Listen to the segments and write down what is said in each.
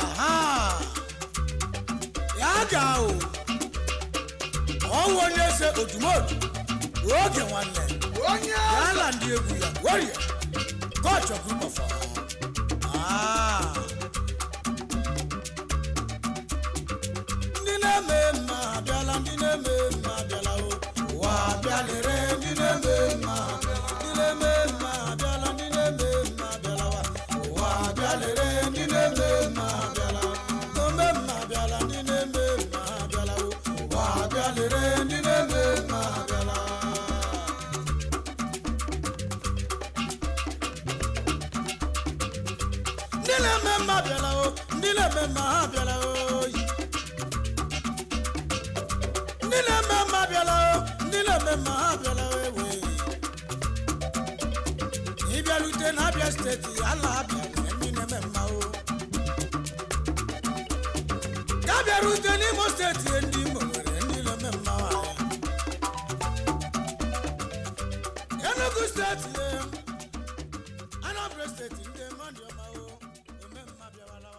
Aha! Ya gao! Ọwọ́ onye ese otumotu oge nwanne yala ndị egwu ya warrior coach of group of ndị na-eme mma abịala ndị na-eme mma abịala ụwa abịalere ndị na-eme mma ndị na-eme mma abịala ndị na-eme mma abịala ụwa abịalere ndị na-eme mma abịala ome mma abịala ndị na-eme mma abịala ụwa abịalere ndị na-eme mma abịala ndị na-eme mma abịala ndị na-eme mma ha abịala ndị na-eme mma abịala ndị na-eme mma ha abịala ewe ịbịarute na Abia steeti ala abịa ndị na-eme mma ka bịarute n'Imo steeti ndị Imo nwere ndị na-eme mma Enugu steeti Anambra steeti ndị mmadụ ọma ome mma bịawala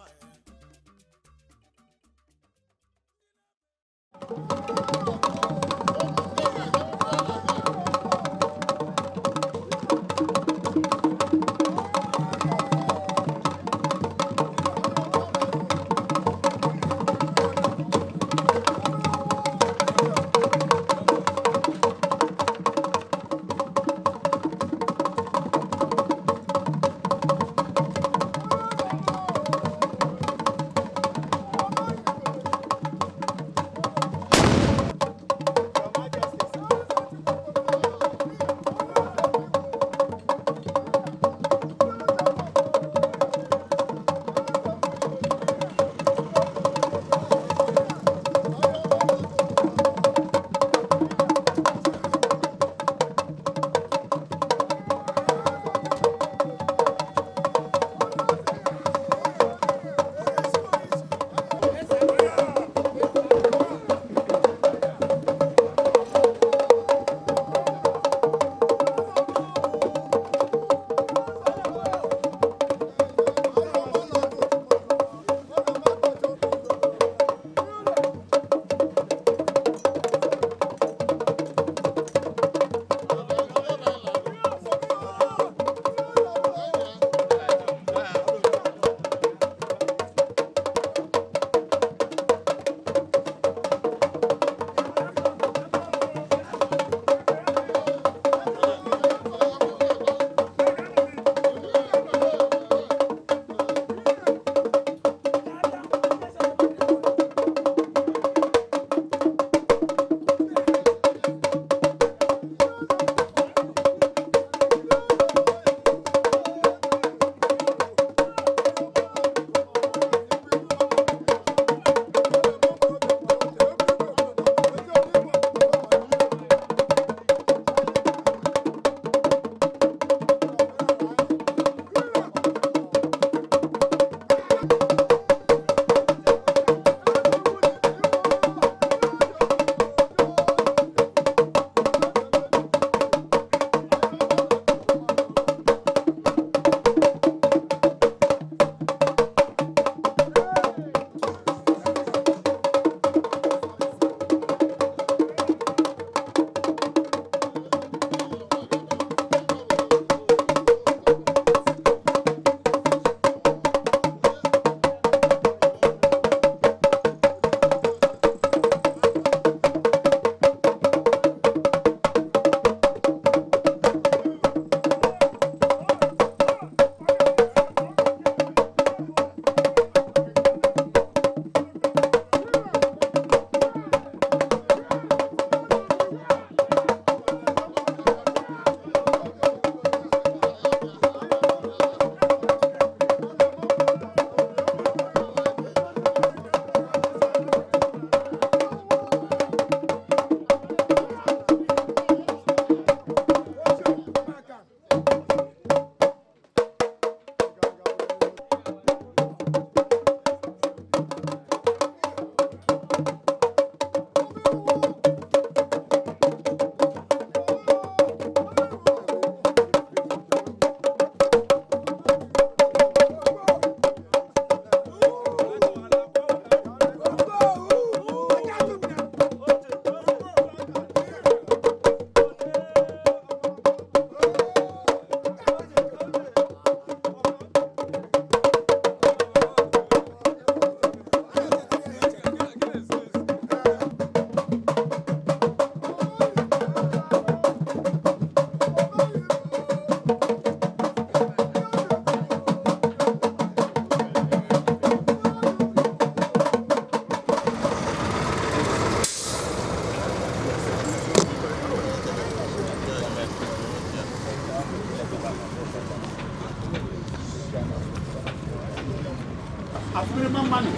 afuri mamano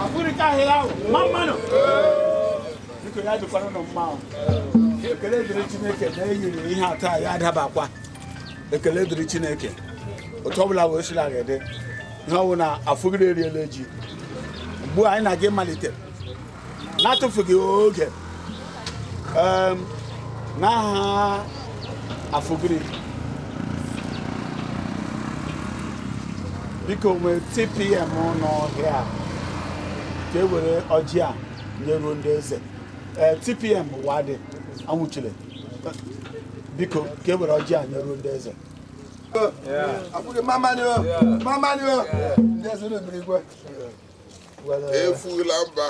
afuri ka hela mamano biko ya do kwano no mma ekele dịrị Chineke na eyiri ihe ata ya adabakwa ekele dịrị Chineke otu ọbụla wee sila ga dị ihe ọwụ na afụgide eriela ji mgbe anyị na gị malite na-atụfughị oge n'aha afụgide biko nwee TPM n'ọhịa ka e were ọjị a nyeruo ndị eze TPM wadị anwụchile biko ka e were ọjị a nyeruo ndị eze efula mba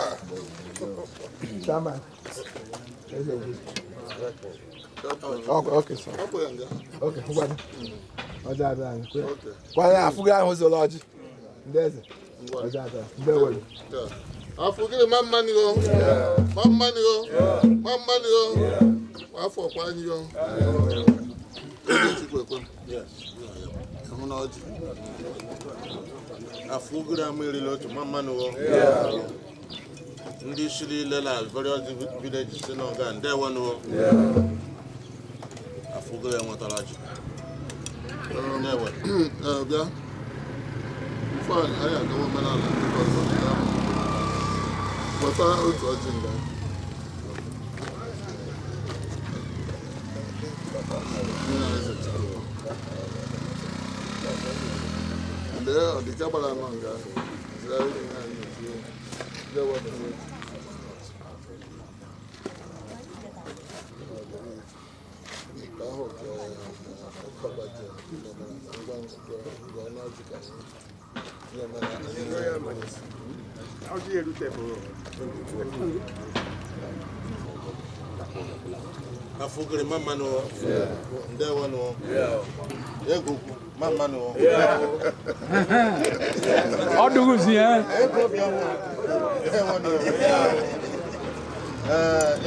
Okay, sir. Okay, kwanye afụghị ahụ zụrụ ọjị ndị eze afụgịrị mammanio afọ kwanyo Chikwekwem ịhụ na ọjị afụgịrị amerịla otu mammanio ndị shiri lela various villages si n'ọga ndewanụ afụgịrị enwetara ọjị bịa ife anyị agawa omenala ndị ọzọ pụta otu ọjị nga lee ọdịka gbara nọ nga afụgịrị mammanụ ndewanụ egwu mammanụ ọdụgụzi ya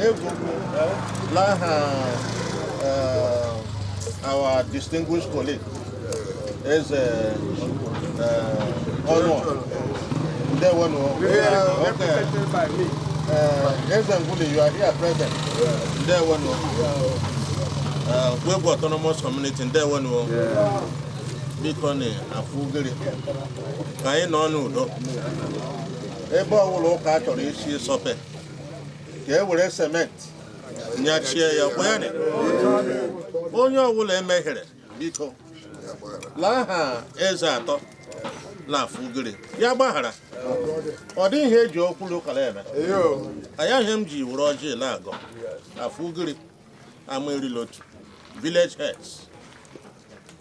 egwu laha our distinguished colleague is honor ndewanụ represented by me. You are here present. Nkwoegwu autonomous community ndewanụ biko na afụgịrị ka anyị nọ n'udo ebe ọbụla ụka chọrọ isi sọpe ka e were cement nyachie ya kwanye onye ọbụla emehiere biko laha eze atọ na afụgịrị ya gbaghara ọ dị ihe eji okwu ụkara eme ayaghị m ji were ọjị na-agọ afụgịrị amerịla otu village heads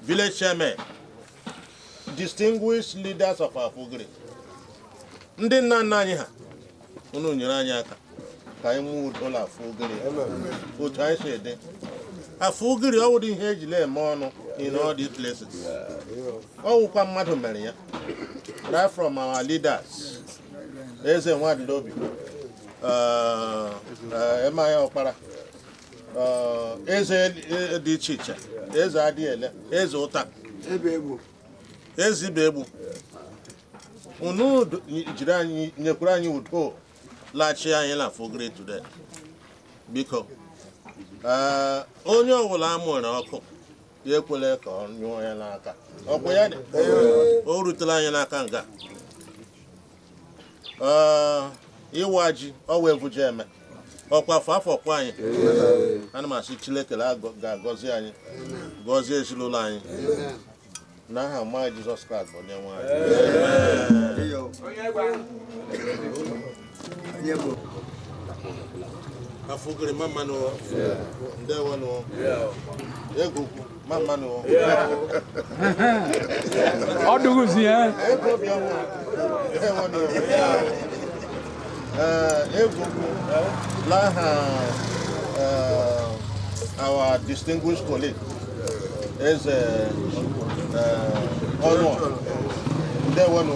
village chairmen distinguished leaders of afụgịrị ndị nna nna anyị ha unu nyere anyị aka ka anyị nwee udo na afụgịrị otu anyị si ede afụgịrị ọ wụrụ ihe ejila eme ọnụ in all these places ọ wụkwa mmadụ mere ya right from our leaders eze nwadịlobi emaya ọkpara eze dị iche iche eze adịele eze ụta eze ibe egbu unu jiri anyị nyekwara anyị udo laghachi anyị na afụgịrị today biko onye ọbụla amụrụ ọkụ ya ekwela ka ọ nyụọ ya n'aka ọkwa ya dị o rutela anyị n'aka nga ịwa ji ọwa evuja eme ọkwa afọ kwa anyị ana m asị Chineke ga-agọzi anyị gọzie ezinụlọ anyị n'aha mma Jizọs Kraịst bụ onye nwe anyị afụgịrị mammanụ ndewanụ egwu mammanụ ọdụgụzi ya egwu laha our distinguished colleague eze honor ndewanụ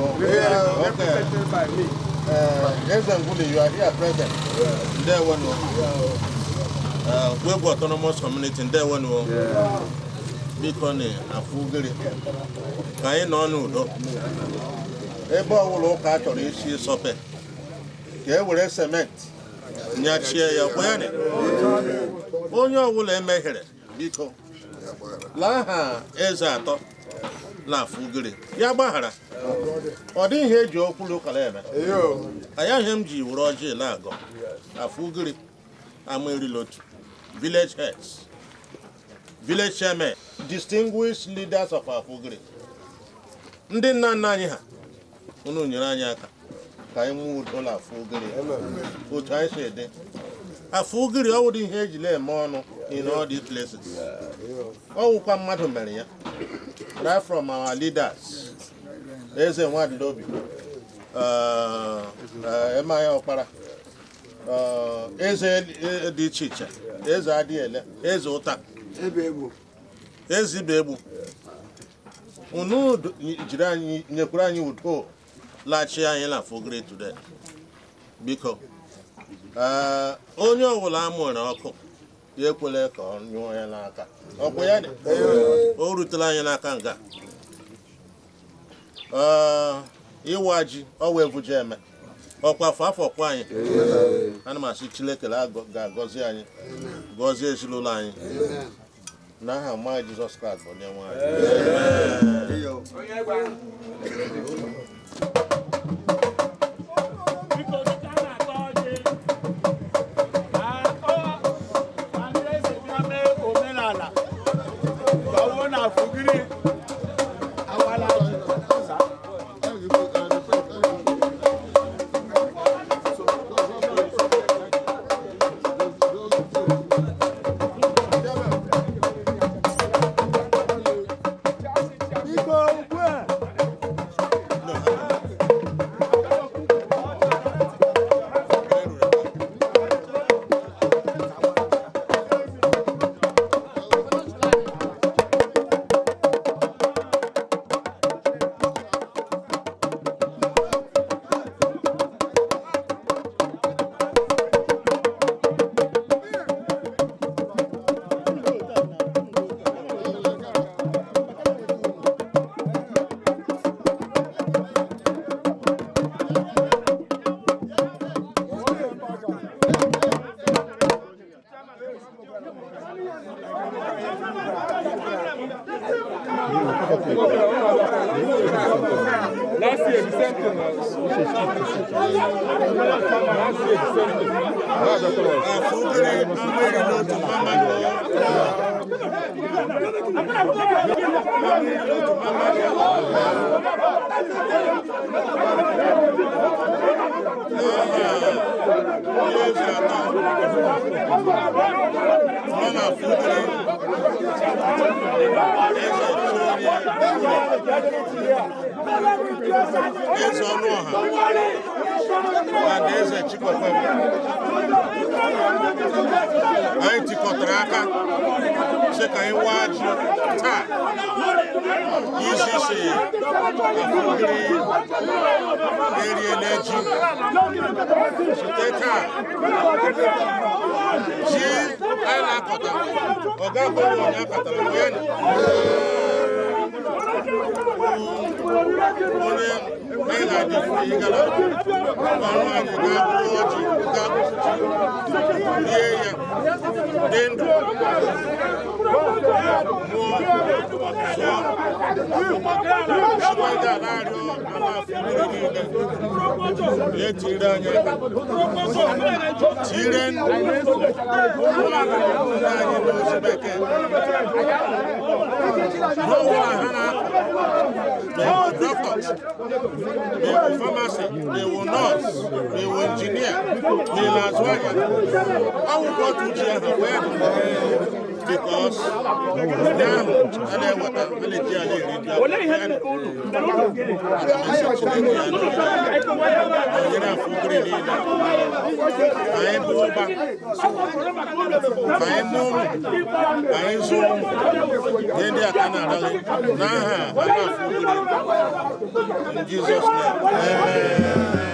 represented by me. You are here present. Nkwoegwu autonomous community ndewanụ biko na afụgịrị ka anyị nọ n'udo ebe ọwụla ụka a chọrọ isi sọpe ka e were sementi nyachie ya kwanye onye ọbụla emehiere biko laa ha eze atọ na-afụ ugiri ya gbaghara ọ dị ihe eji okwulu ụkara eme anya ihe m ji were ọjị na-agọ afụ ugiri ama erilotu village heads village chairmen distinguished leaders of Afugiri ndị nna nna anyị ha unu nyere anyị aka ka anyị nwee udo na Afugiri otu anyị si ede Afugiri ọ wụrụ ihe ejila eme ọnụ in all these places ọ wụkwa mmadụ mere ya right from our leaders eze Nwadịlobi Emaya Ọkpara eze dị iche iche eze Adịele eze Ụta eze Ibegbu unu jiri anyị nyekwara anyị udo laghachi anyị na Afugiri today biko onye ọbụla amụrụ ọkụ ya ekwela ka ọ nyụọ ya n'aka ọkwa ya dị o rutela anyị n'aka nga ịwa ji ọ wee vụje eme ọkwa afọ kwa anyị ana m asị Chineke ga-agọzi anyị gọzie ezinụlọ anyị n'aha mma Jizọs Kraịst bụ onye nwe anyị. Eze Umuahia and eze Chikwekwem anyị tikọtara aka sị ka anyị waa ji taa isi si Afugiri eriela ji site taa ji anyị na-akọta ọ ga-abụrụ onye akọtara onye anyị ga-adị ịgara ọrụ anyị ga-abụrụ ọjị rie ya dị ndụ mụọ sụọ Chukwekwem na-arịọ ala Afugiri niile ya tiri anyị aka tire ụmụ anyị n'ozu bekee n'ọnwụla ha na-akụ they will doctors, they will pharmacy, they will nurse, they will engineer, they will azwaya. I will go to jail because now I what I'm going to in Jesus' name.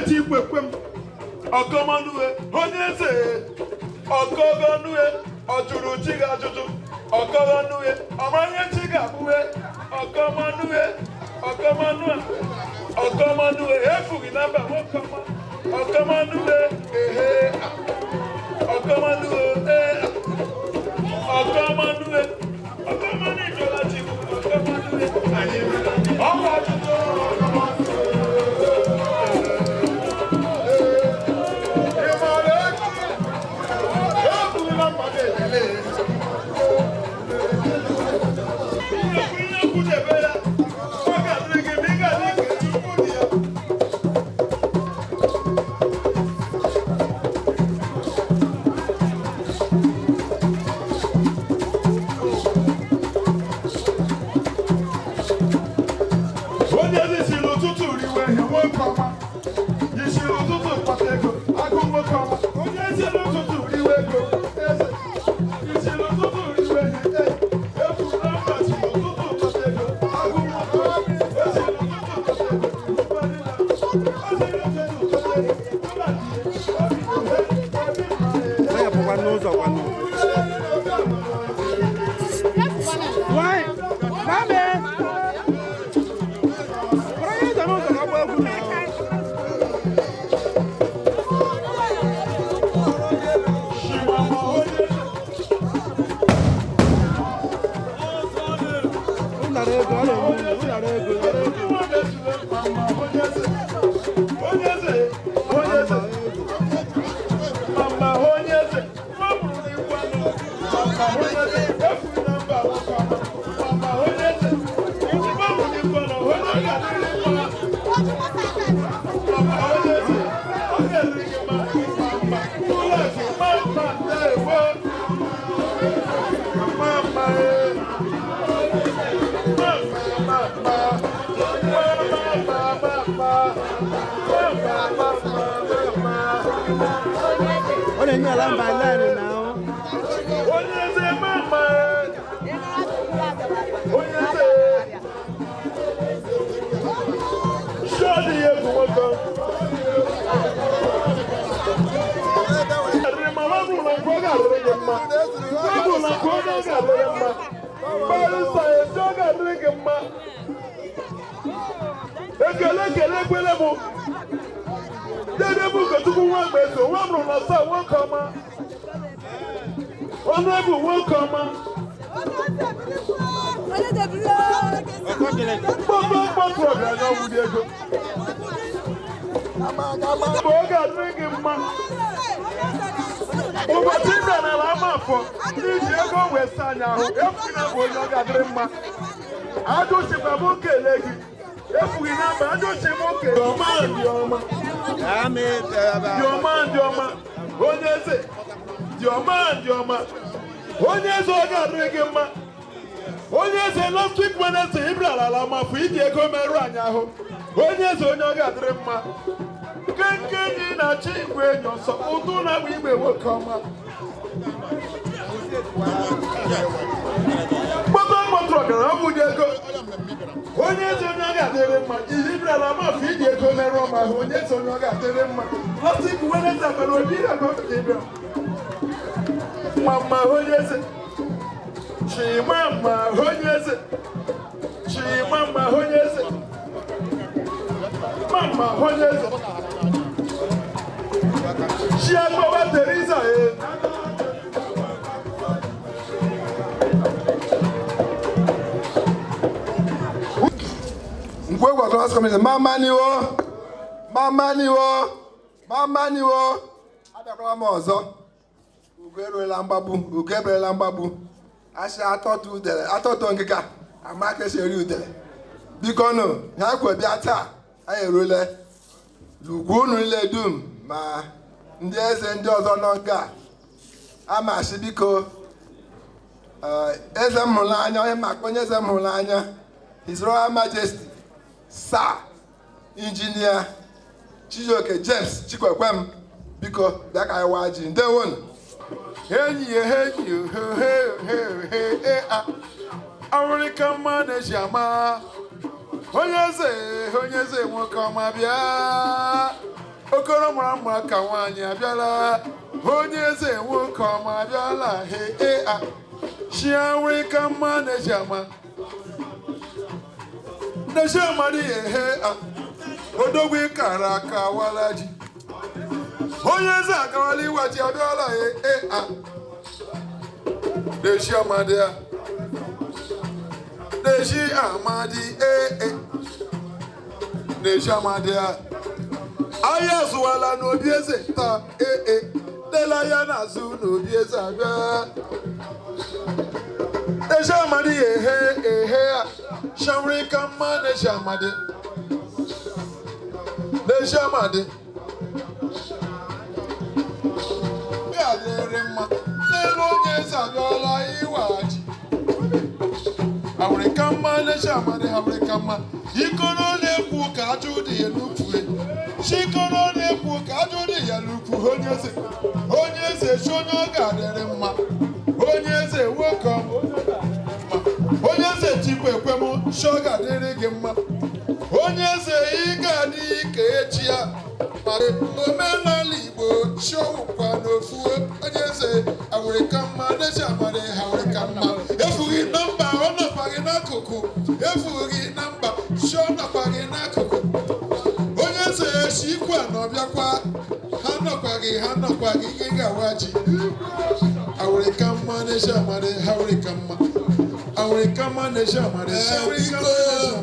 Chikwekwem Okomanue Onyeze Okogonue Ojuru Chiga Juju Okogonue Amanye Chiga Bue Okomanue Okomanue Okomanue Efugi Namba Okoma Okomanue kpata ego agụ nwoke ọma onye ezi n'ụtụtụ riwe ego eze isi n'ụtụtụ riwe efu na mbachi n'ụtụtụ kpata ego agụ nwoke ezi n'ụtụtụ kpata ego Nkwoegwu Autonomous Community mama niwo abịakwala m ọzọ ugo eruela mgbagbu ugo eberela mgbagbu asị atọtụ ngịga amaka esi eri udele biko nụ ha kwe bịa taa anyị erule ugwu unu niile dum ma ndị eze ndị ọzọ nọ nga amasị biko eze m hụrụ anya onye maka onye eze m hụrụ anya His Royal Majesty Sir Engineer Chijioke James Chikwekwem biko bịa ka anyị waa ji ndewonu enyi African man ejama onye eze nwoke ọma bịa okoro mara mma ka nwaanyị abịala onye eze nwoke ọma abịala shi African man ejama ndeshi amadi odogwu kara aka wala ji onye eze akawala iwaji abịala ndeshi amadi Neji Amadi Aya zuwala n'obi eze taa Dela ya n'azụ n'obi eze abịa Neji Amadi Shamri kama Neji Amadi Bịa dịrị mma n'elu onye eze abịala iwaji African man African man Ikoro na-ekwu ka ajụ dị enufue Chikoro na ukwu ka ajụrụ ya lukwu onye eze chi onye ọ ga-adịrị mma onye eze nwoke onye eze Chikwekwem chi ọ ga-adịrị gị mma onye eze ị ga-adị ka echi ya omenala Igbo chiọwụkwa n'ofu onye eze awụrịka mma dechi amara ha awụrịka mma efughị na mba ọ nọkwa gị n'akụkụ efughị na mba chi ọ nọkwa gị n'akụkụ onye eze chikwu a nọbịakwa ha nọkwa gị ihe ga-awa ji awụrịka mma dechi amara ha awụrịka mma awụrịka mma dechi amara ha awụrịka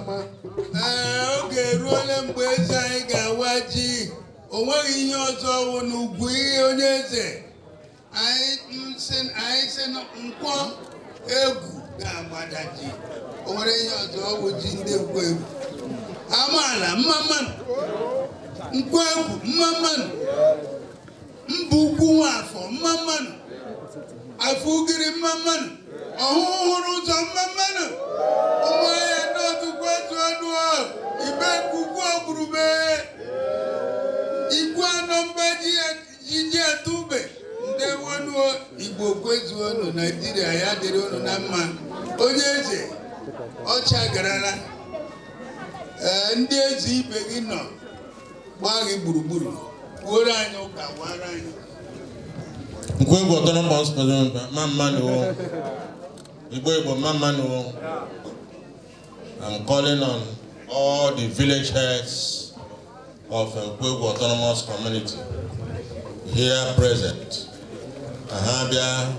mma. Oge eruola mgbe eze anyị ga-awa ji o nweghị ihe ọzọ wụ n'ugwu ihe onye eze anyị sị Nkwoegwu ga-agbada ji o nwere ihe ọzọ ọwụ ji ndị Nkwoegwu amaala mmamanụ Nkwoegwu mmamanụ mba ukwu Nwafọ mmamanụ Afugiri mmamanụ Ohuhuru ụzọ mmamanụ Umuahia n'ọtụkwu etu ọnụ ibe nkukwu ogburube ikwu anọ mba ji atụbe ndị wonuo Igbo kwezuonu Naijiria ya dịrị unu na mma onye eze ọcha garala ndị eze ibe gị nọ gbaa gị gburugburu kwuoro anyị ụka wara anyị Nkwoegwu autonomous Mamman Igbo Mamman. I'm calling on all the village heads of Nkwoegwu autonomous community here present. Abia,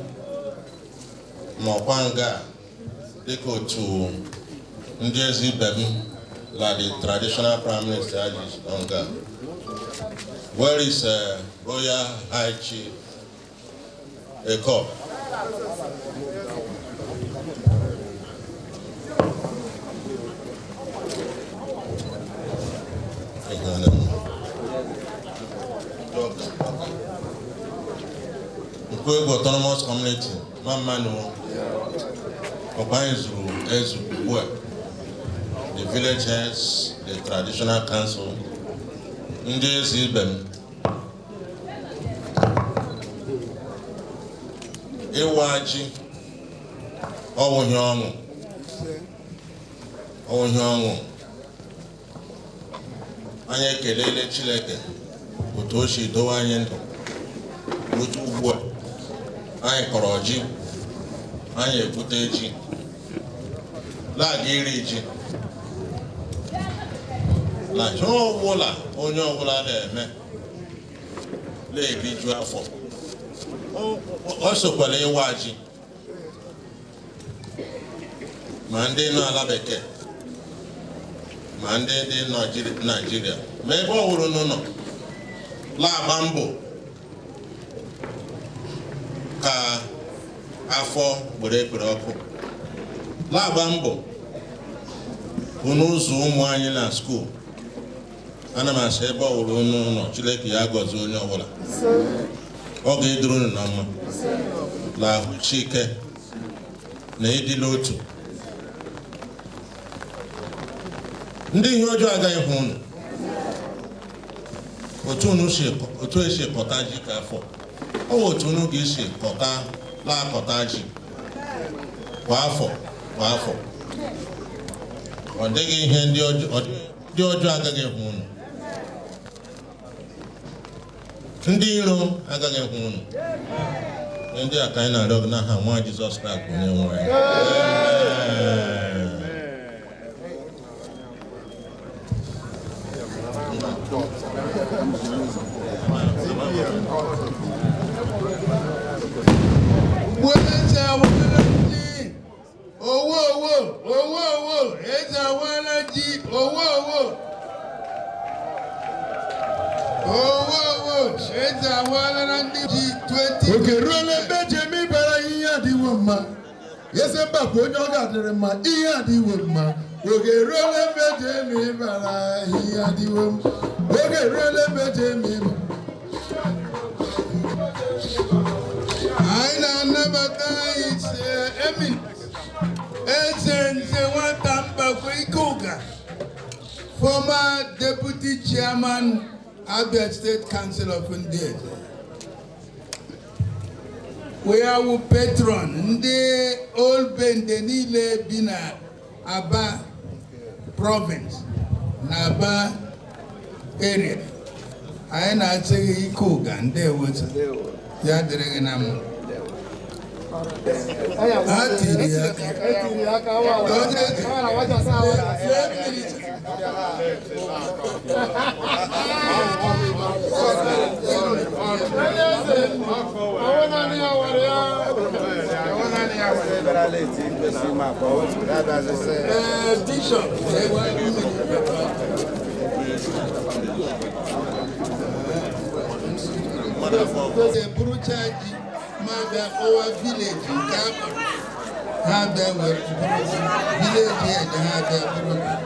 Mokwanga, Deko to Njezi Bem, like the traditional Prime Minister Anga. Where is Royal High Chief Eko? Nkwoegwu autonomous community, Mamman Obanzuru Ezu, the village heads, the traditional council, Njezi Bem, Iri-ji, Ohuhu, anyị ekelele Chineke otu o si dowe anyị ndụ otu ugbu a anyị kọrọ ji anyị egbute ji laga Iri-ji na ihe ọbụla onye ọbụla na-eme na-eriju afọ o sokwara ịwa ji ma ndị nọ ala bekee ma ndị dị Naịjirịa ma ebe ọ hụrụ n'ụlọ na-agba mbọ ka afọ gbere ekpere ọkụ na-agba mbọ hụ n'ụzọ ụmụ anyị na skuul ana m asị ebe ọ hụrụ n'ụlọ Chineke ya gọzie onye ọbụla ọ ga-eduru unu na mma na ahụchi ike na ịdị n'otu ndị ihe ọjọọ agaghị hụ unu otu esi kọta ji ka afọ ọ bụ otu unu ga-esi na-akọta ji kwa afọ ọ dịghị ihe ndị ọjọọ agaghị hụ unu ndị iro agaghị hụ unu ndị a ka anyị na-arịọ gị n'aha nwa Jizọs Kraịst onye nwe anyị. Oge ruola ebe Jemi bara ihe adịwo mma eze mbakwa onye ọ ga-adịrị mma ihe adịwo mma oge ruola ebe Jemi bara ihe adịwo mma oge ruola ebe Jemi anyị na-anabata emi eze nze nwata Mbakwe Ike Ụga, former deputy chairman Abia State Council of India. We are patron the old Bendenile Bina Aba province, Naba area. I na say Ikuga and there was Yadreganam. Mother our village in Gabon. Have them with village here to have their program.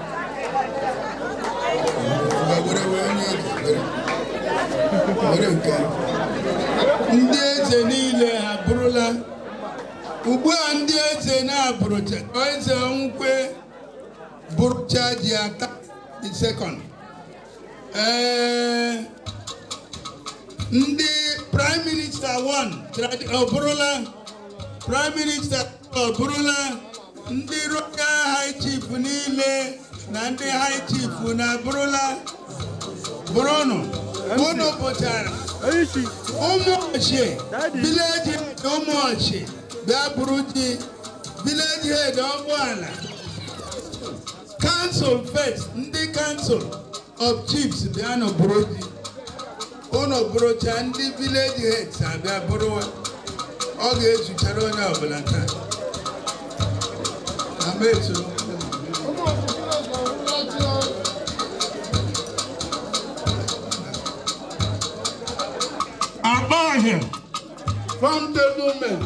Ndieze niile abụrụla ugbu a ndị eze na-abụrụcha eze nkwe bụrụcha ji ata the second. Ndị Prime Minister one ọbụrụla Prime Minister ọbụrụla ndị Royal High Chief niile na ndị High Chief na abụrụla bụrụnụ unu pụtara ụmụọchị village head ụmụọchị bịa bụrụ ji village head ọgbụala council first ndị council of chiefs bịa nọ bụrụ ji unu bụrụcha ndị village heads abịa bụrụ ọ ga-ezuchara onye ọbụla taa ametu Umuahia from the women.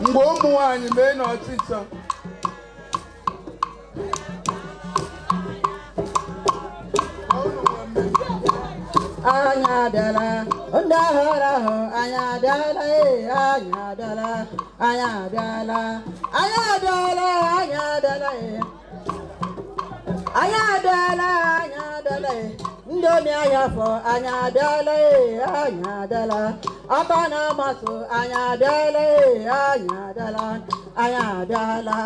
Mgbe ụmụ nwanyị mee n'ọchịchọ anya abịala ndị ahụrụ ahụ anya abịala anya abịala anya abịala anya abịala anya abịala anya abịala anya abịala Umuahia for anya abịala anya abịala ọkọ na-amasị anya abịala anya abịala anya abịala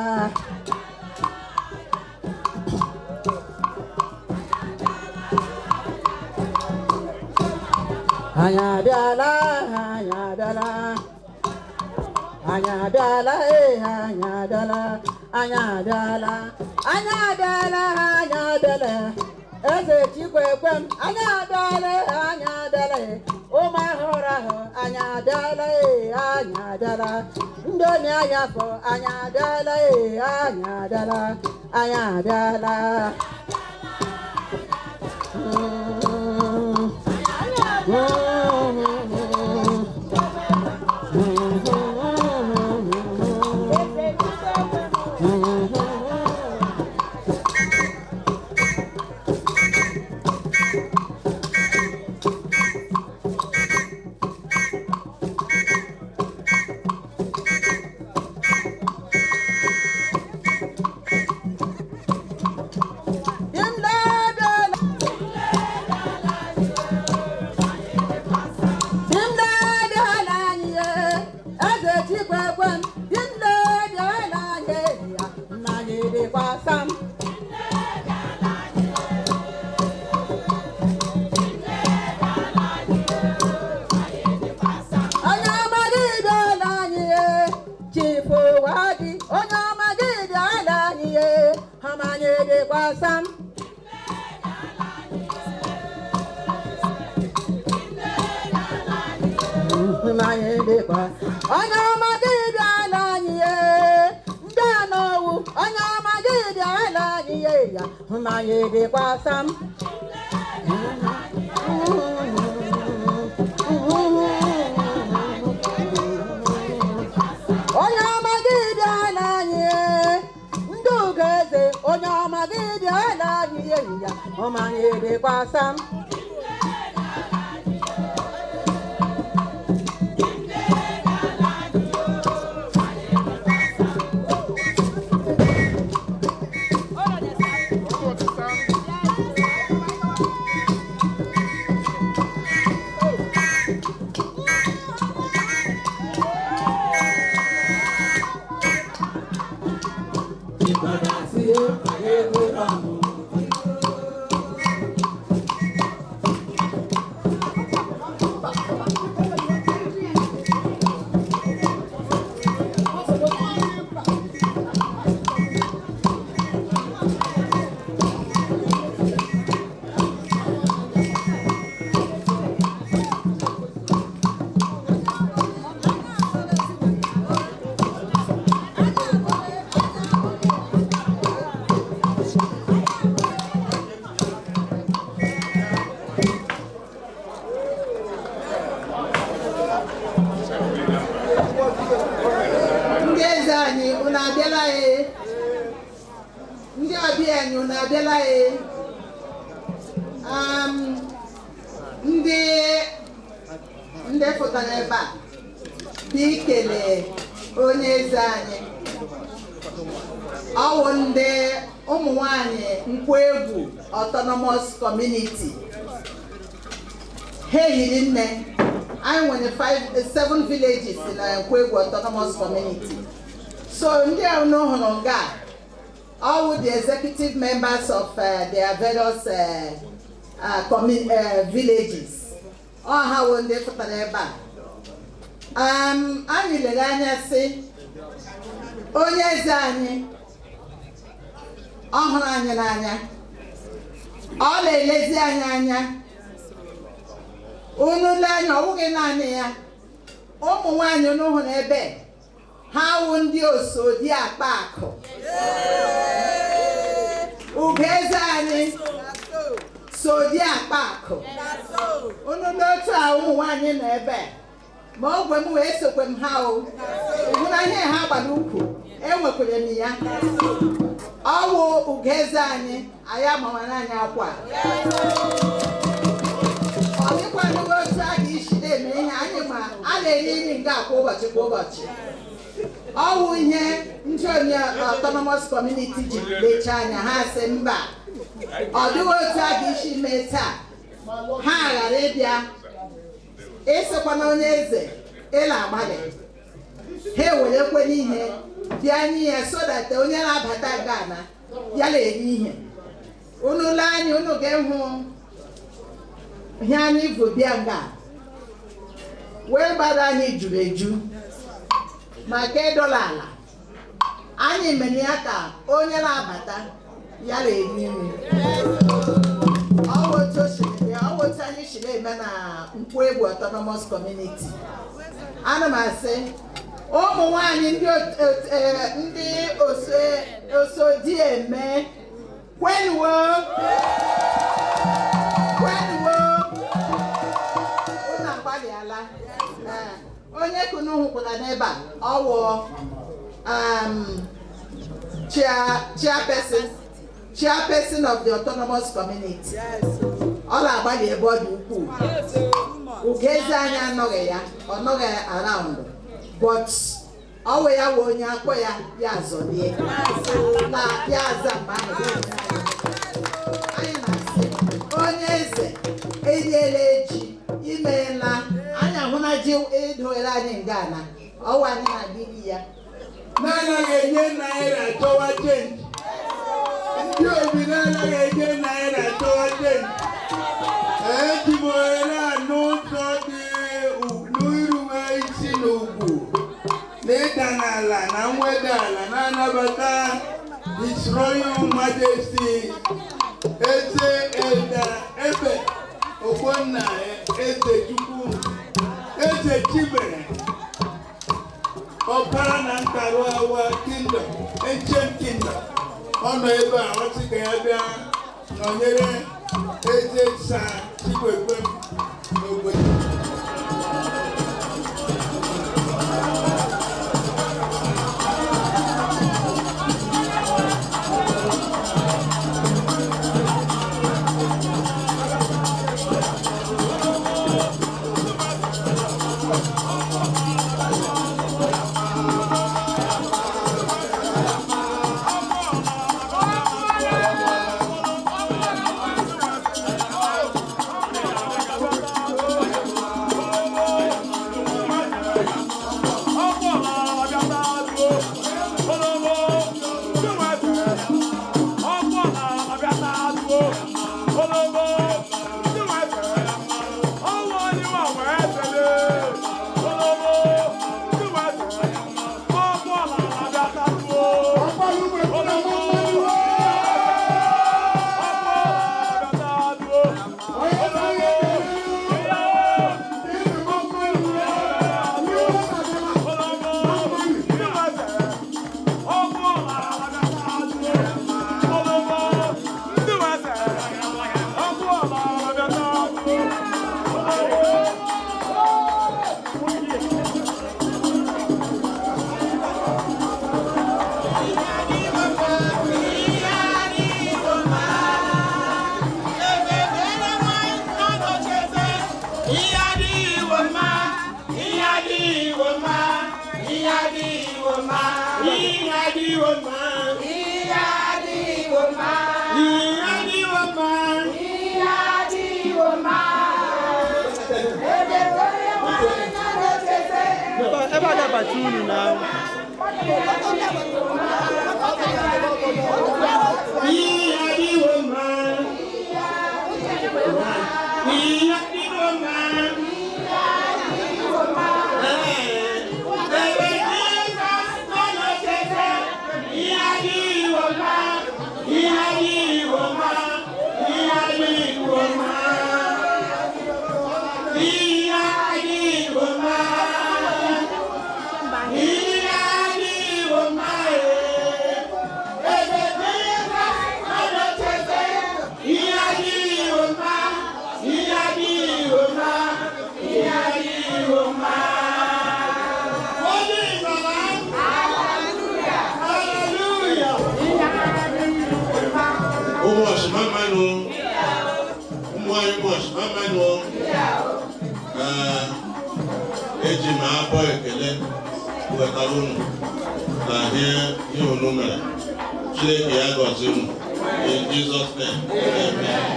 anya abịala anya abịala anya abịala anya abịala anya abịala anya abịala anya abịala eze Chikwekwem anya abịala anya abịala Umuahia anya abịala anya abịala ndị Umuahia for anya abịala anya abịala anya abịala onye ọma gị bịala anyị ndị anọwu onye ọma gị bịala anyị ya mmanya dịkwasa m onye ọma gị bịala anyị ndị ugo eze onye ọma gị bịala anyị ya mmanya dịkwasa m ndị ọbịa anyị unu abịala ndị fụtara ebe a bụ ikele onye eze anyị ọwụ ndị ụmụ nwanyị Nkwoegwu autonomous community ha yiri nne anyị nwere 7 villages na Nkwoegwu autonomous community. So ndị a hụrụ nga all the executive members of their various villages all ha wụ ndị pụtara ebe a. Anyị lere anya sị onye eze anyị ọ hụrụ anyị n'anya, ọ na-elezi anyị anya. Unu le anya ọ bụghị naanị ya, ụmụ nwaanyị unu hụrụ ebe ha wụ ndị osodi akpa akụ. Ugeze anyị sodi akpa akụ. Unu n'otu a ụmụ nwaanyị nọ ebe ma ogwe m wee sokwe m ha o. Ịhụ na ihe ha gbara ukwu enwekwere m ya. Ọ wụ ugeze anyị amawara anyị akwa. Ọ dịkwa n'otu a ga-esi eme ihe anyị ma a na-eri nri nke a kwa ụbọchị kwa ụbọchị. Ọ wụ ihe ndị onye autonomous community ji lechaa anya ha sị mba ọ dịghị otu a ga-esi mee taa ha ghara ịbịa ịsịkwa na onye eze ịla agbalị ha ewerekwe n'ihe bịa nye ya so that onye na-abata Ghana ya na-eri ihe. Unu lee anya unu ga-ehụ ihe anyị bụ bịa nga wee gbara anyị juru eju maka ịdọla ala. Anyị mere ya ka onye na-abata ya na-eri nri. Otu anyị siri eme na Nkwoegwu Autonomous Community. Ana m asị ụmụ nwanyị ndị osodi eme kwenuwo unu agbalịala. Onye kunu hụkwara n'ebe a ọwụ chairperson of the Autonomous Community. Ọ na-agbalị ebe ọ dị ukwuu. Ugeze anyị anọghị ya, ọ nọghị around, but ọ wụ ya wụ onye akpọ ya azọlie na ya aza mgbe ahụ. Anyị na-asị onye eze eriela eji imeela. Anyị ahụna ji edoere anyị Ghana ọwa anyị na-adịrị ya n'anaghị enye naira atọwa chenji. Ndị obi n'anaghị enye naira atọwa chenji. Eji m ohere anụ ụzọ dị n'irube isi n'ugwu na ịda n'ala na mweda ala na-anabata His Royal Majesty Eze Elda Ebe Ogbonna Eze Chukwu Eze Chibere Ọbara na Nkaruawa Kingdom, Ancient Kingdom. Ọ nọ ebe a ọ sị ka ya bịa nọnyere Eze Sa Chikwekwem n'obodo. Eji m abọ ekele wetara unu na ihe unu mere. Chineke ya gọzie unu. In Jesus' name, amen.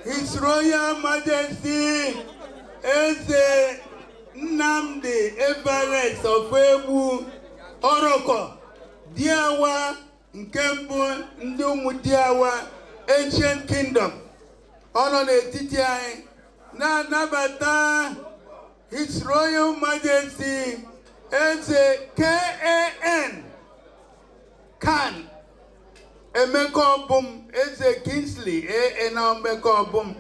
His Royal Majesty Eze Nnamdi Everest of Egwu Oroko Diawa nke mbụ ndị ụmụ Diawa Ancient Kingdom ọ nọ n'etiti anyị na-anabata His Royal Majesty Eze Kan Emeka Obum Eze Kingsley na Emeka Obum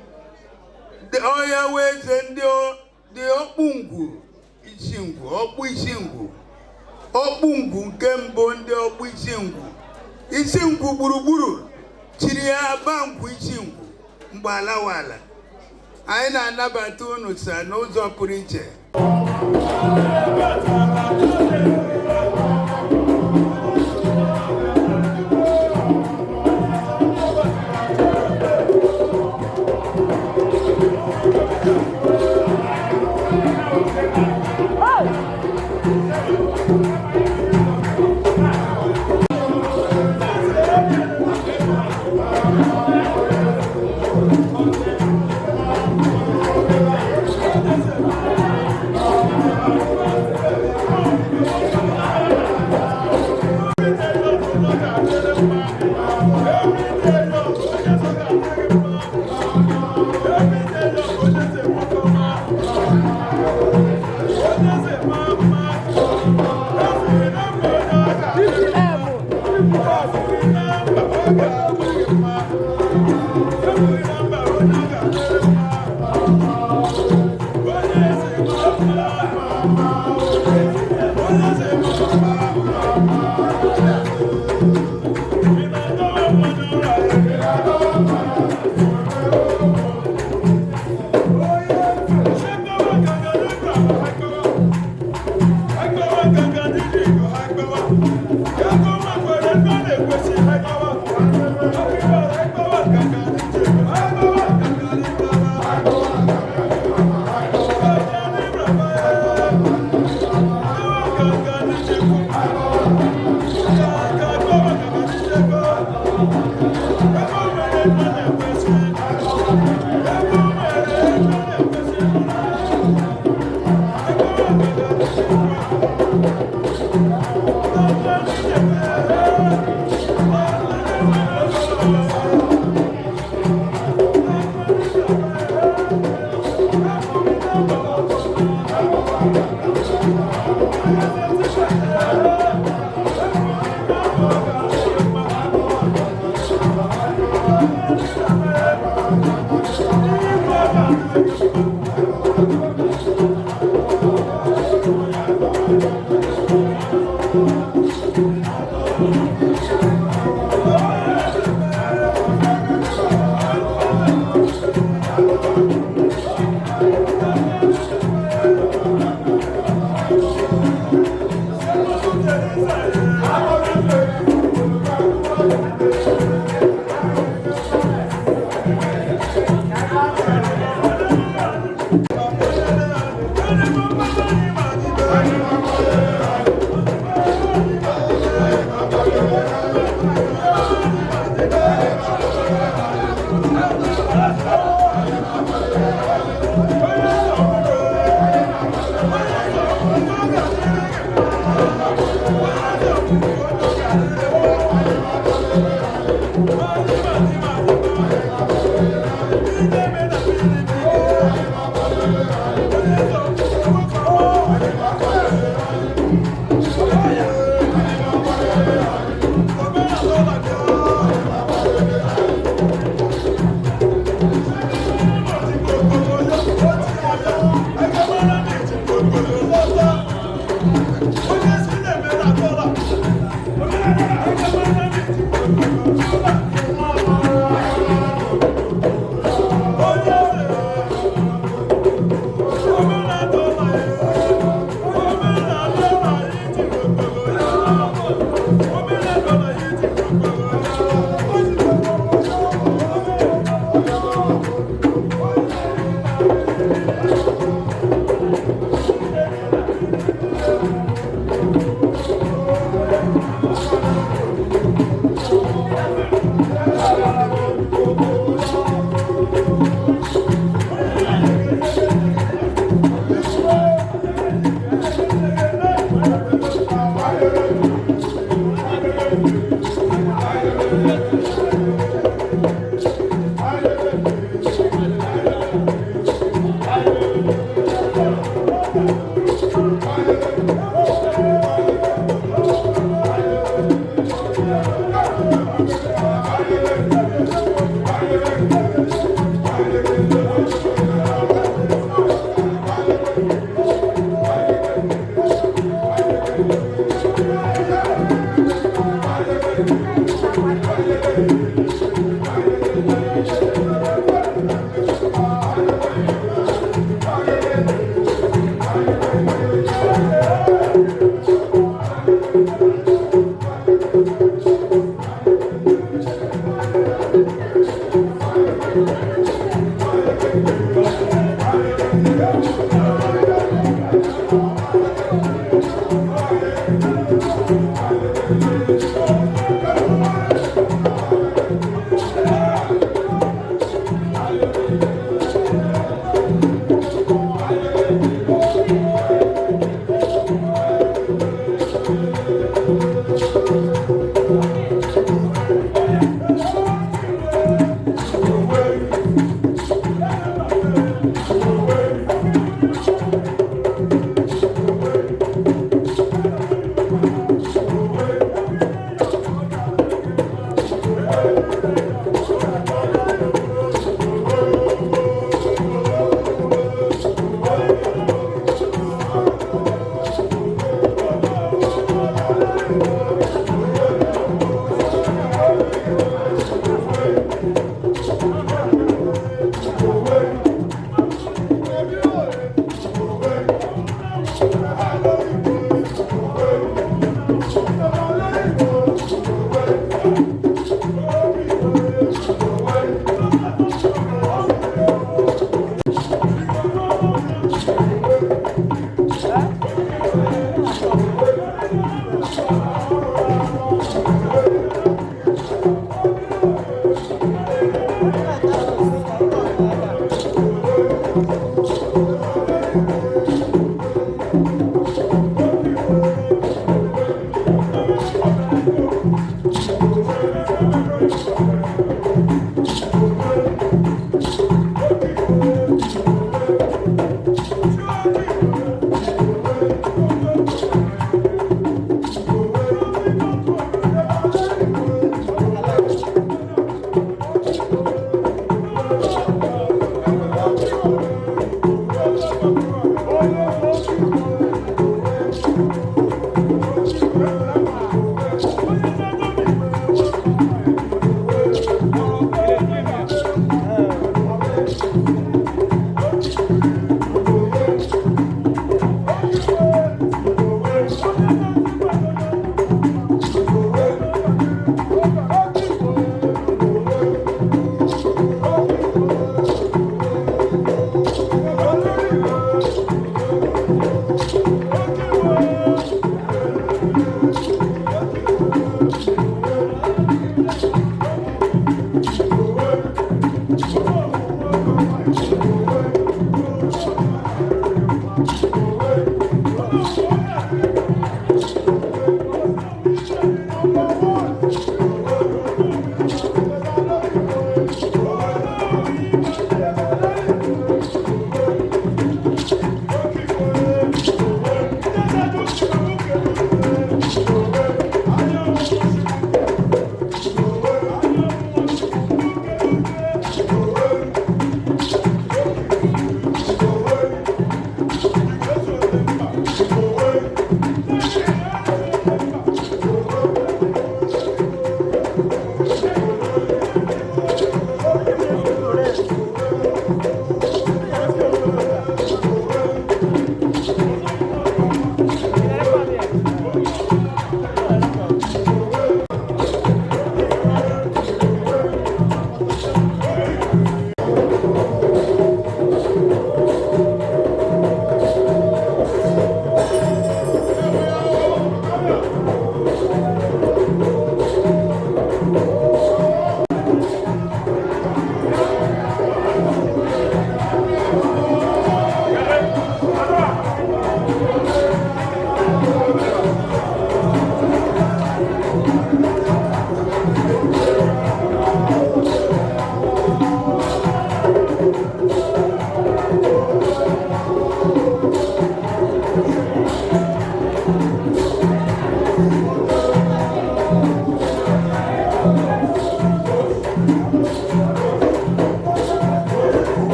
Oya weze ndị ọkpụ ngwu isi ngwu ọkpụ isi ngwu ọkpụ ngwu nke mbụ ndị ọkpụ isi ngwu gburugburu chiri ya aba ngwu isi ngwu mgbe alawala anyị na-anabata unu sa n'ụzọ pụrụ iche.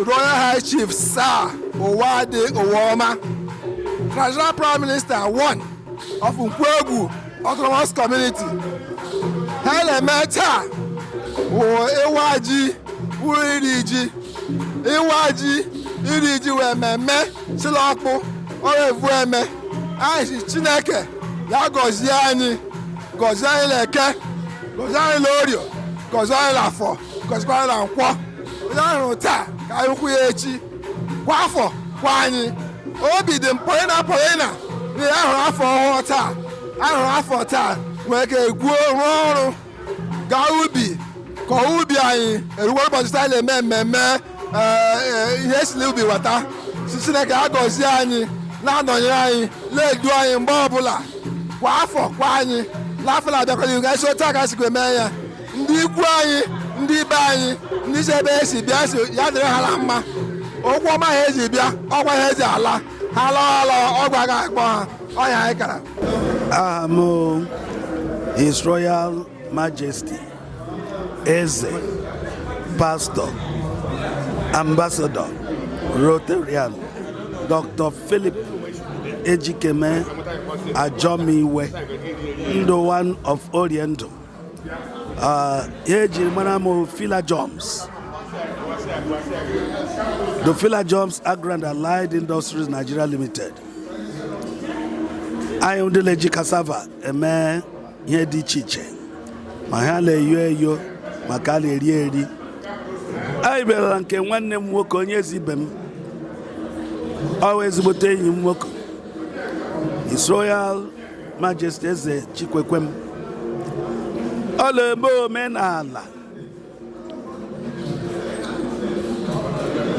Royal High Chief Sir Owade Owoma, National Prime Minister one of Nkwoegwu Autonomous Community. Hellemeta Iri-ji Iri-ji wee mmemme Chilọkpụ Ohuhu eme. Anyị Chineke ya gọzie anyị n'Eke, gọzie anyị n'Orio, gọzie anyị n'Afọ, gọzie anyị na Nkwọ. Onye ahụrụ taa ka anyị hụ ya echi kwa afọ kwa anyị. Obi dị mpọrịna na ahụrụ afọ ọhụrụ taa, ahụrụ afọ taa nwere ka egwuo rụọ ọrụ gaa ubi ka ubi anyị eruwe ụbọchị taa na-eme mmemme ihe esi n'ubi weta. Chineke agọzie anyị, na-anọnyere anyị, na-edu anyị mgbe ọbụla kwa afọ kwa anyị. N'afọ na-abịakwala ga esi otu aka sikwa eme ya. Ndị ikwu anyị, ndị ibe anyị, ndị si ebe esi bịa ya dịrị ha na mma. Okwu ọma ha eji bịa, ọgwa ha eji ala, ha lọọ ọgwa ga akpọ ha ọnya anyị kara. His Royal Majesty Eze Pastor Ambassador Rotarian Dr. Philip Ejikeme Ajomiwe, the one of Oriental. Fila Joms. The Fila Joms Agro and Allied Industries Nigeria Limited. I am the Leji Cassava, a man here di chiche. Mahale yo, Makali Rieri. I belanke one name work on Yezibem. Always butane him work. His Royal Majesty Chikwekwem. Olebo men ala.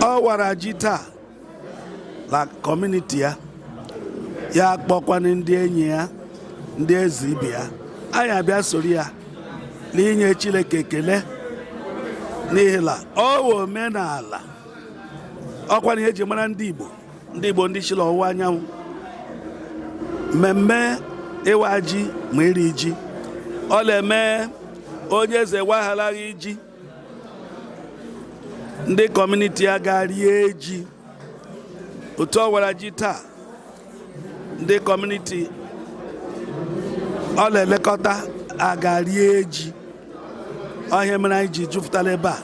Owarajita la community ya akpọkwana ndị enyi ya, ndị eze ibe ya. Anyị abịa soro ya n'inye Chineke ekele n'ihi na ọ bụ omenala. Ọkwa ihe eji mara ndị Igbo ndị chịrị ọwụwa anyanwụ. Mmemme ịwa ji ma iri ji. Ọ na-eme onye eze wagharaghị ji. Ndị kọmuniti ya ga-rie ji. Otu ọ wara ji taa, ndị kọmuniti ọ na-elekọta aga-rie ji. Ọhịa mere anyị ji jupụtara ebe a.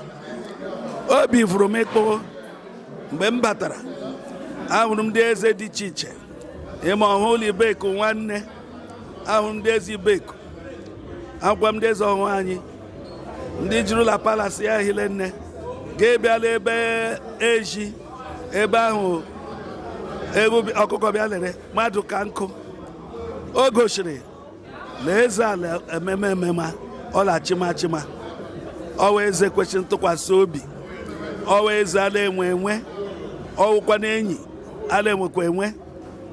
Obi furu m ịkpọ mgbe m batara. Ahụrụ m ndị eze dị iche iche. Ịma ọhụụ Ibeku nwanne. Ahụrụ m ndị eze Ibeku. Agwa m ndị eze ọhụụ anyị. Ndị jirula palasi ya hile nne. Ga-ebiala ebe eji ebe ahụ ọkụkọ bịa lere mmadụ ka nkụ. O gosiri na eze ala ememe ọla chimachima. Ọwa eze kwesịrị ntụkwasị obi. Ọwa eze ala enwe ọwụkwa n'enyi ala enwekwa enwe.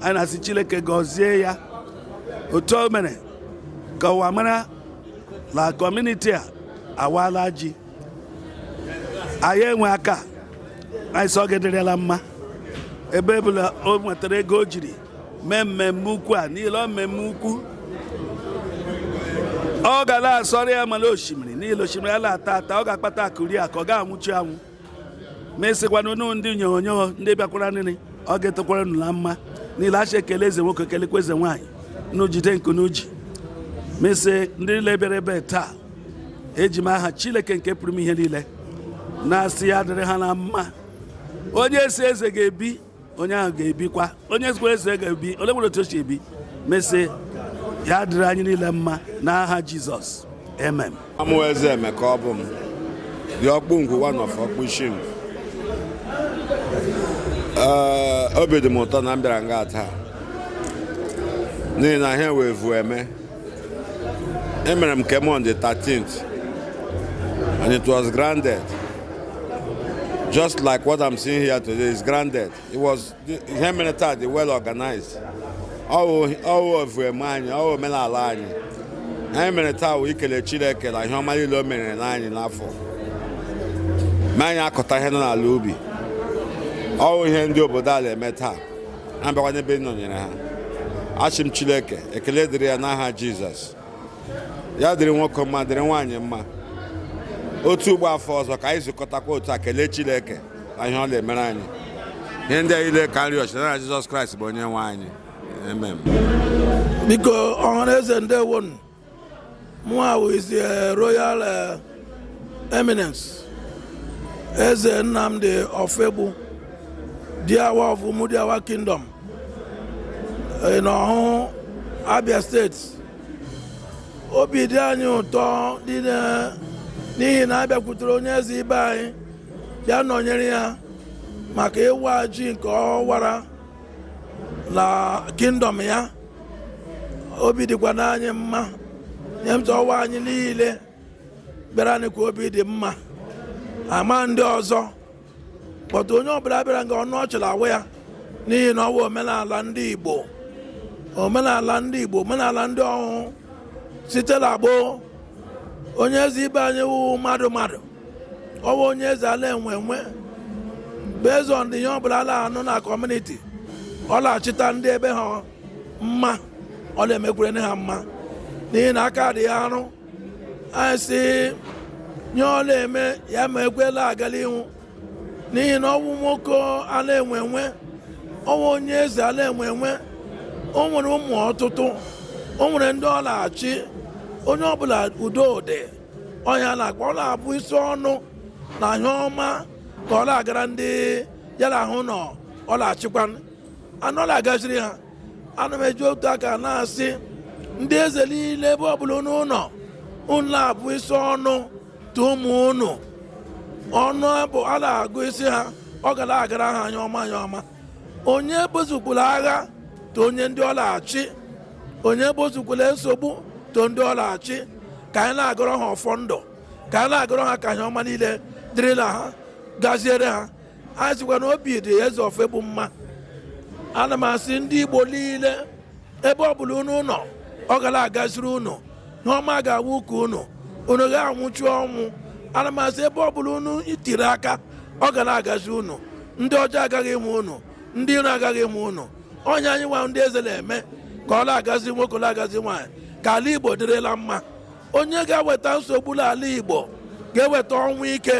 A na-asị Chineke gọzie ya. Otu o mere ka ụwa mara la kọmuniti a awaala ji. Anyị enwe aka anyị sọ gederela mma ebe bụla o nwetara ego o jiri mee mmemme ukwu a niile. Ọ mmemme ukwu ọ ga na-asọrọ ya mana osimiri niile osimiri ya na-ata ọ ga-akpata akụri a ka ọ ga-anwụchi anwụ. Mesikwana unu ndị nyonyo ndị bịakwara nri ọ ga-etokwara unu na mma niile. Acha ekele eze nwoke kelekwa eze nwaanyị n'ujide nke n'uji. Mesi ndị niile bịara ebe taa eji m aha Chineke nke pụrụ ihe niile na-asị ya dịrị ha na mma. Onye esi eze ga-ebi onye ahụ ga-ebikwa. Onye ezigbo eze ga-ebi ole nwere otu o si ebi. Mesi ya dịrị anyị niile mma n'aha Jizọs. Amen. Amụ eze eme ka ọ bụ m dị ọkpụ ngwu one of ọkpụshim. Obi dị m ụtọ na m bịara nga taa n'ihi na ihe wee vu eme. Emere m kem on the 13th and it was granted. Just like what I'm seeing here today is granted. It was ihe mere taa dị well organized. Ọwụ evu eme anyị, ọwụ omenala anyị. Anyị mere taa wụ ikele Chineke na ihe ọma niile o mere n'anyị n'afọ. ma anyị akọta ihe nọ n'ala ubi. Ọ ihe ndị obodo a na-eme taa a bịakwa n'ebe nọnyere ha. Achị m Chineke ekele dịrị ya n'aha Jizọs. Ya dịrị nwoke mma dịrị nwaanyị mma. Otu ugbo afọ ọzọ ka anyị zukọtakwa otu a kelee Chineke na ihe ọ na-emere anyị. Ihe ndị a niile ka nri ọchịchị na Jizọs Kraịst bụ onye nwe anyị. Amen. Biko ọhaneze ndewonu. Mụ is the Royal Eminence Eze Nnamdi Ofegbu, Diawa of Umuahia Kingdom in Ohuhu, Abia State. Obi dị anyị ụtọ n'ihi na Abia kwutere onye eze ibe anyị ya nọnyere ya maka ịwa ji nke ọ wara na kingdom ya. Obi dịkwa n'anyị mma. Nye m ọwa anyị niile bịara anyị ka obi dị mma. Ama ndị ọzọ kpọta onye ọbụla bịara nga ọnụ ọchị na-awa ya n'ihi na ọwa omenala ndị Igbo. Omenala ndị Igbo, omenala ndị ọhụụ site na gboo. Onye eze ibe anyị wụ mmadụ ọwa onye eze ala enwe based on ihe ọbụla ala anụ na kọmuniti. Ọ na-achịta ndị ebe ha mma, ọ na-emekwere ha mma n'ihi na aka dị ya arụ. Anyị sị nye ọ na-eme ya ma ekwela agala ihu n'ihi na ọwụ nwoke ala enwe ọwụ onye eze ala enwe o nwere ụmụ ọtụtụ, o nwere ndị ọ na-achị. Onye ọbụla udo dị ọnya na-akpọ ọ na-abụ isi ọnụ na ihe ọma ka ọ na-agara ndị ya na ahụ nọ ọ na-achịkwa anọ na-agaziri ha. Ana m eji otu aka na-asị ndị eze niile ebe ọbụla unu na-abụ isi ọnụ tụ ụmụ unu ọnụ bụ a na-agụ isi ha ọ ga na-agara ha anya ọma. Onye bozukwula agha to onye ndị ọ na-achị, onye bozukwula nsogbu to ndị ọ na-achị. Ka anyị na-agọrọ ha ọfọ ndụ, ka anyị na-agọrọ ha ka ihe ọma niile dịrị na ha gaziere ha. Anyị sịkwa na obi dị eze Ofegbu mma. Ana m asị ndị Igbo niile ebe ọbụla unu nọ ọ ga na-agaziri unu ihe ọma ga-awụ ụka unu ga-anwụchu ọnwụ. Ana m asị ebe ọbụla unu itiri aka ọ ga na-agazi unu. Ndị ọjọọ agaghị ịmụ unu, ndị iro agaghị ịmụ unu. Onye anyị nwa ndị eze na-eme ka ọ na-agazi nwoke na-agazi nwaanyị ka ala Igbo dịrịla mma. Onye ga-eweta nsogbu n'ala Igbo ga-eweta ọnwụ ike.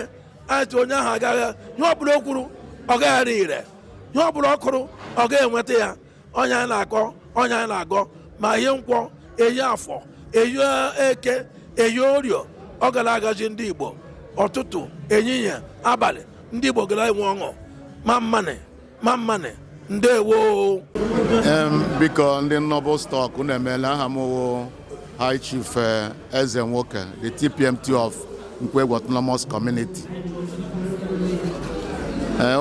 Anyị sị onye ahụ agaghị ihe ọbụla o kwuru ọ gaghara ire, ihe ọbụla ọ kụrụ ọ ga-enweta ya. Onye anyị na-akọ onye anyị na-agọ ma ihe nkwọ eyi afọ eyi eke eyi orio ọ gara agaji ndị Igbo ọtụtụ ehihie abalị ndị Igbo gara enwe ọṅụ ma mmanị ndewo. Biko ndị Noble Stock unu emeela. Aha m wụ High Chief Eze Nwoke, the TPMT of Nkwoegwu Autonomous Community.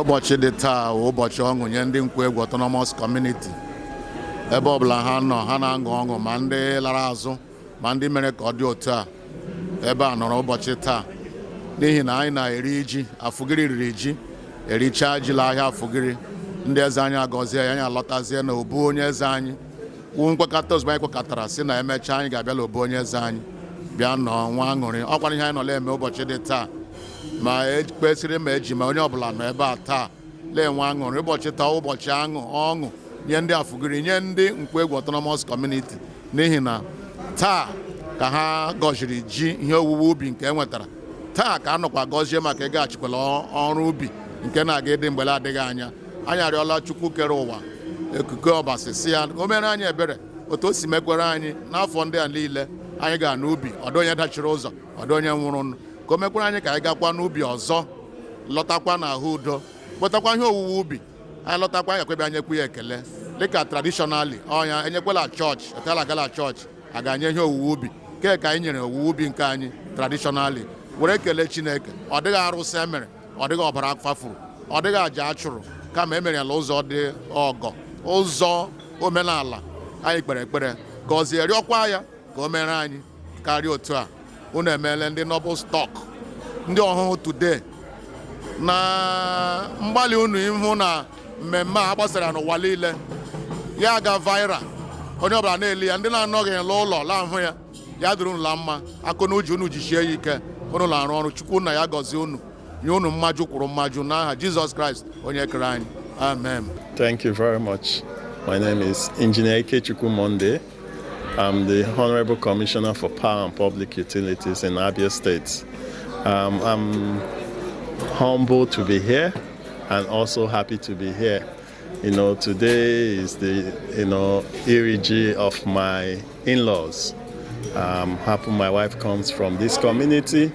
Ụbọchị dị taa bụ ụbọchị ọṅụ nye ndị Nkwoegwu Autonomous Community. Ebe ọbụla ha nọ ha na-aṅụ ọṅụ, ma ndị lara azụ ma ndị mere ka ọ dị otu a. Ebe a nọrọ ụbọchị taa n'ihi na anyị na-eri ji. Afụgiri riri ji, erichaa ji n'ahịa Afụgiri. Ndị eze anyị agọzie ya, anyị alọtazie na obu onye eze anyị. Nkwekọta ozugbo anyị kwekọtara si na emechaa anyị ga-abịa obu onye eze anyị bịa nọ nwa aṅụrị. Ọkwara ihe anyị nọ na-eme ụbọchị dị taa, ma ekpesịrị ma eji ma onye ọbụla nọ ebe a taa na-enwe aṅụrị. Ụbọchị taa ụbọchị ọṅụ nye ndị Afụgiri, nye ndị Nkwoegwu Autonomous Community, n'ihi na taa ka ha gọziri ji ihe owuwe ubi nke enwetara. Taa ka a nọkwa gọzie maka ịgaghachikwala ọrụ ubi nke na-aga ịdị mgbe adịghị anya. Anyị arịọla Chukwu kere ụwa ekuku ọbasi si ya o mere anyị ebere otu o si mekwere anyị n'afọ ndị a niile anyị ga n'ubi. Ọdụ onye dachiri ụzọ, ọdụ onye nwụrụ, ka o mekwere anyị ka anyị gakwa n'ubi ọzọ, lọtakwa n'ahụ udo, kpotakwa ihe owuwe ubi. Anyị lọtakwa anyị ekwebe anyị ekwu ya ekele dịka tradishọnali ọnya enyekwela chọọchị etela agala chọọchị a ga-anye ihe owuwe ubi ke ka anyị nyere owuwe ubi nke anyị tradishọnali were kelee Chineke. Ọ dịghị arụsị emere, ọ dịghị ọbara fafuru, ọ dịghị aja achụrụ, kama emere ala ụzọ dị ọgọ, ụzọ omenala. Anyị kpere ekpere gọzie rịọkwa ya ka o mere anyị karịa otu a. Unu emeela ndị Noble Stock, ndị Ọhụhụ Today, na mgbalị unu ịhụ na mmemme a gbasara n'ụwa niile ya ga viral. Onye ọbụla na-eli ya, ndị na-anọghị n'ụlọ la ahụ ya dịrị unu la mma. Akụ na uji unu jichie ya ike, unu la arụ ọrụ. Chukwu na ya gọzie unu nye unu mmaju kwuru mmaju n'aha Jesus Christ onye kere anyị. Amen. Thank you very much. My name is Engineer Chikwekwem. I'm the Honorable Commissioner for Power and Public Utilities in Abia State. I'm humbled to be here and also happy to be here. Today is the, Iri-ji of my in-laws. Happy my wife comes from this community,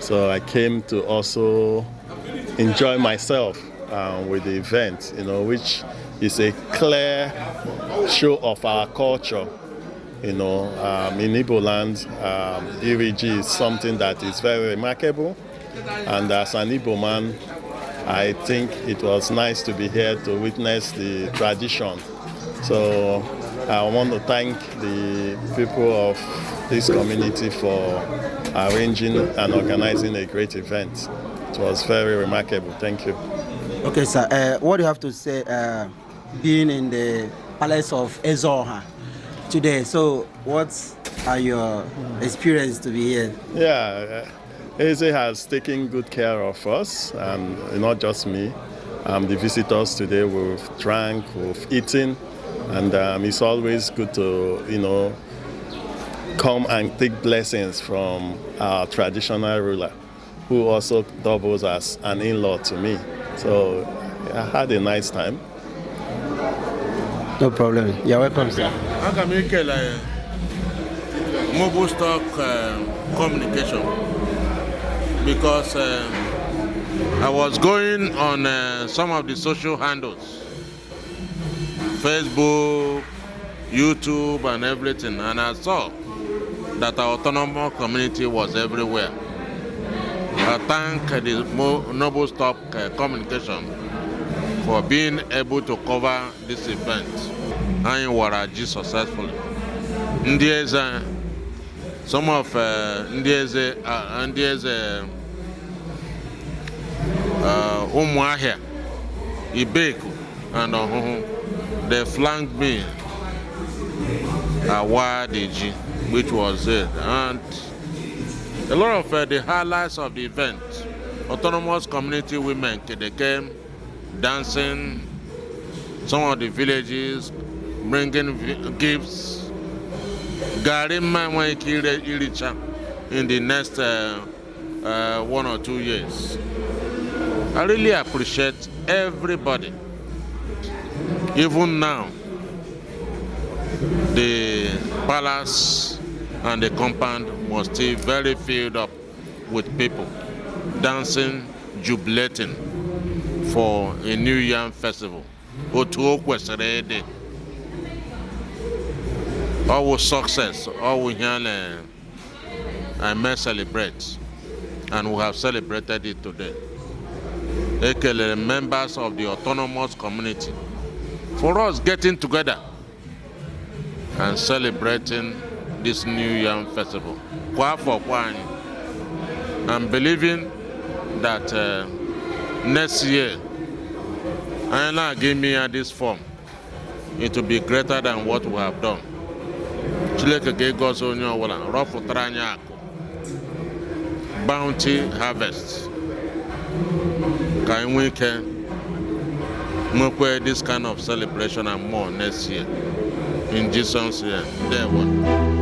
so I came to also enjoy myself with the event, which is a clear show of our culture. In Igbo land, Iri-ji is something that is very remarkable, and as an Igbo man, I think it was nice to be here to witness the tradition. So I want to thank the people of this community for arranging and organizing a great event. It was very remarkable. Thank you. Okay, sir. What do you have to say being in the Palace of Ezoha today? So what are your experience to be here? Yeah, Eze has taken good care of us, and not just me. The visitors today, we've drank, we've eaten, and it's always good to, come and take blessings from our traditional ruler, who also doubles as an in-law to me. So I had a nice time. No problem. You're welcome, sir. Aga m ekele mobile stock communication, because I was going on some of the social handles, Facebook, YouTube and everything, and I saw that our autonomous community was everywhere. I thank the Noble Stock Communication for being able to cover this event and Iri-ji successfully. Some of Umuahia, Ibeku, and Ohuhu, they flanked me at Iri-ji, which was it. And a lot of the highlights of the event, autonomous community women, they came dancing, some of the villages bringing gifts. Garima Iri-ji in the next 1 or 2 years. I really appreciate everybody. Even now, the palace and the compound was still very filled up with people dancing, jubilating for a New Yam festival. Our success, all we can and may celebrate, and we have celebrated it today. The members of the autonomous community, for us getting together and celebrating this New Yam festival. I'm believing that next year, I give me this form, it will be greater than what we have done. Bounty harvest. Can we make this kind of celebration and more next year? In Jesus' name, there one.